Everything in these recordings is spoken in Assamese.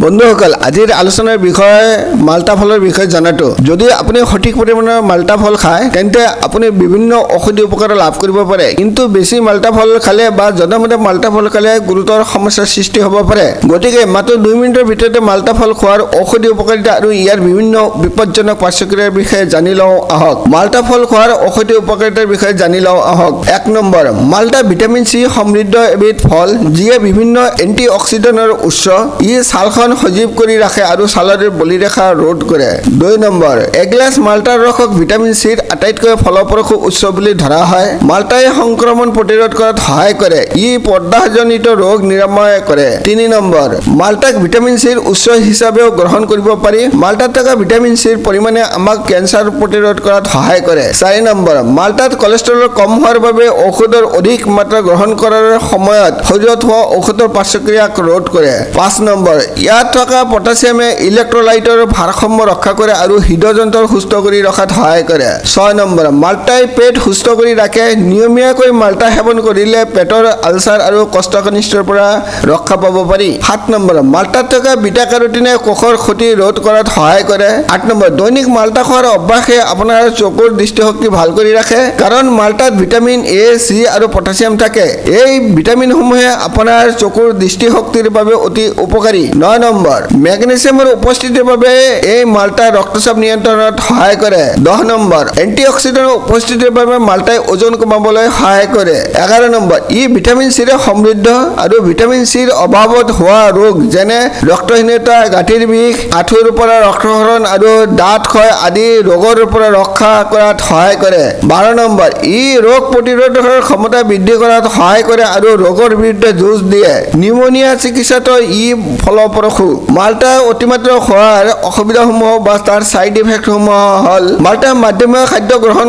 বন্ধুসকল আজিৰ আলোচনাৰ বিষয় মাল্টা ফলৰ বিষয়ে জনাটো যদি আপুনি সঠিক পৰিমাণৰ মাল্টা ফল খায় তেন্তে আপুনি বিভিন্ন ঔষধি উপকাৰ লাভ কৰিব পাৰে কিন্তু বেছি মাল্টা ফল খালে বা জনমতে মাল্টা ফল খালে গুৰুতৰ সমস্যাৰ সৃষ্টি হ'ব পাৰে গতিকে মাত্ৰ 2 মিনিটৰ ভিতৰতে মাল্টা ফল খোৱাৰ ঔষধি উপকাৰিতা আৰু ইয়াৰ বিভিন্ন বিপদজনক পাৰ্শ্বক্ৰিয়াৰ বিষয়ে জানি লওঁ আহক মাল্টা ফল খোৱাৰ ঔষধি উপকাৰিতাৰ বিষয়ে জানি লওঁ আহক 1 নম্বৰ মাল্টা ভিটামিন চি সমৃদ্ধ এবিধ ফল যিয়ে বিভিন্ন এন্টিঅক্সিডেন্টৰ উৎস ই ছালখন সজীৱ কৰি ৰাখে আৰু ছালৰ বলিৰেখা ৰোধ কৰে 2 নম্বৰ এগিলাছ মাল্টাৰ ৰসক ভিটামিন চিৰ আটাইতকৈ ফলপ্ৰসূ উৎস বুলি ধৰা হয় মাল্টাই সংক্ৰমণ প্ৰতিৰোধ কৰাত সহায় কৰে ই পৰ্দাজনিত ৰোগ নিৰাময় কৰে 3 নম্বৰ মাল্টাক ভিটামিন চিৰ উৎস হিচাপেও গ্ৰহণ কৰিব পাৰি মাল্টাত থকা ভিটামিন চিৰ পৰিমাণে আমাক কেঞ্চাৰ প্ৰতিৰোধ কৰাত সহায় কৰে 4 নম্বৰ মাল্টাত কলেষ্ট্ৰল কম হোৱাৰ বাবে ঔষধৰ অধিক মাত্ৰা গ্ৰহণ কৰাৰ সময়ত শৰীৰত হোৱা ঔষধৰ পাৰ্শ্বক্ৰিয়াক ৰোধ কৰে 5 নম্বৰ ইয়াত থকা পটাছিয়ামে ইলেক্ট্ৰোলাইটৰ ভাৰসাম্য ৰক্ষা কৰে আৰু হৃদযন্ত্ৰ সুস্থ কৰি ৰখাত সহায় কৰে 6 নম্বৰ মাল্টাই পেট সুস্থ কৰি ৰাখে নিয়মীয়াকৈ মাল্টা সেৱন কৰিলে পেটৰ আলচাৰ আৰু কোষ্ঠকাঠিন্যৰ পৰা ৰক্ষা পাব পাৰি 7 নম্বৰ মাল্টাত থকা বিটা কেৰোটিনে কোষৰ ক্ষতি ৰোধ কৰাত সহায় কৰে 8 নম্বৰ দৈনিক মাল্টা খোৱাৰ অভ্যাসে আপোনাৰ চকুৰ দৃষ্টিশক্তি ভাল কৰি ৰাখে কাৰণ মাল্টাত ভিটামিন এ চি আৰু পটাছিয়াম থাকে এই ভিটামিনসমূহে আপোনাৰ চকুৰ দৃষ্টিশক্তিৰ বাবে অতি উপকাৰী 9 নম্বৰ মেগনেছিয়ামৰ উপস্থিতিৰ বাবে এই মাল্টা ৰক্তচাপ নিয়ন্ত্ৰণত সহায় কৰে 10 নম্বৰ এন্টিঅক্সিডেন্টৰ উপস্থিতিৰ বাবে মাল্টাই ওজন কমাবলৈ সহায় কৰে 11 নম্বৰ ই ভিটামিন চিৰে সমৃদ্ধ আৰু ভিটামিন চিৰ অভাৱত হোৱা ৰোগ যেনে ৰক্তহীনতা গাঁঠিৰ বিষ আঁঠুৰ পৰা ৰক্তক্ষৰণ আৰু দাঁত ক্ষয় আদি ৰোগৰ পৰা ৰক্ষা কৰাত সহায় কৰে 12 নম্বৰ ই ৰোগ প্ৰতিৰোধৰ ক্ষমতা বৃদ্ধি কৰাত সহায় কৰে আৰু ৰোগৰ বিৰুদ্ধে যুঁজ দিয়ে নিউমোনিয়া চিকিৎসাতো ই ফলপ্ৰসূ মাল্টা অতিমাত্ৰা খোৱাৰ অসুবিধাসমূহ বা তাৰ সাইড ইফেক্টসমূহ হ'ল মাল্টা মাধ্যমীয় খাদ্য গ্ৰহণ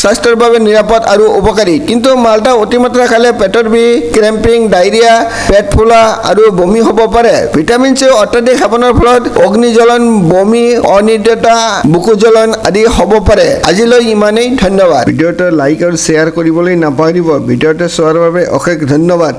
স্বাস্থ্যৰ বাবে নিৰাপদ আৰু উপকাৰী কিন্তু মাল্টা অতিমাত্ৰা খালে পেটৰ বিষ ক্ৰেম্পিং ডায়েৰিয়া পেট ফুলা আৰু বমি হ'ব পাৰে ভিটামিন চি অত্যাধিক সেৱনৰ ফলত অগ্নিজ্বলন বমি অনিদ্ৰতা বুকু জ্বলন আদি হ'ব পাৰে আজিলৈ ইমানেই ধন্যবাদ ভিডিঅ'টো লাইক আৰু শ্বেয়াৰ কৰিবলৈ নাপাহৰিব ভিডিঅ'টো চোৱাৰ বাবে অশেষ ধন্যবাদ।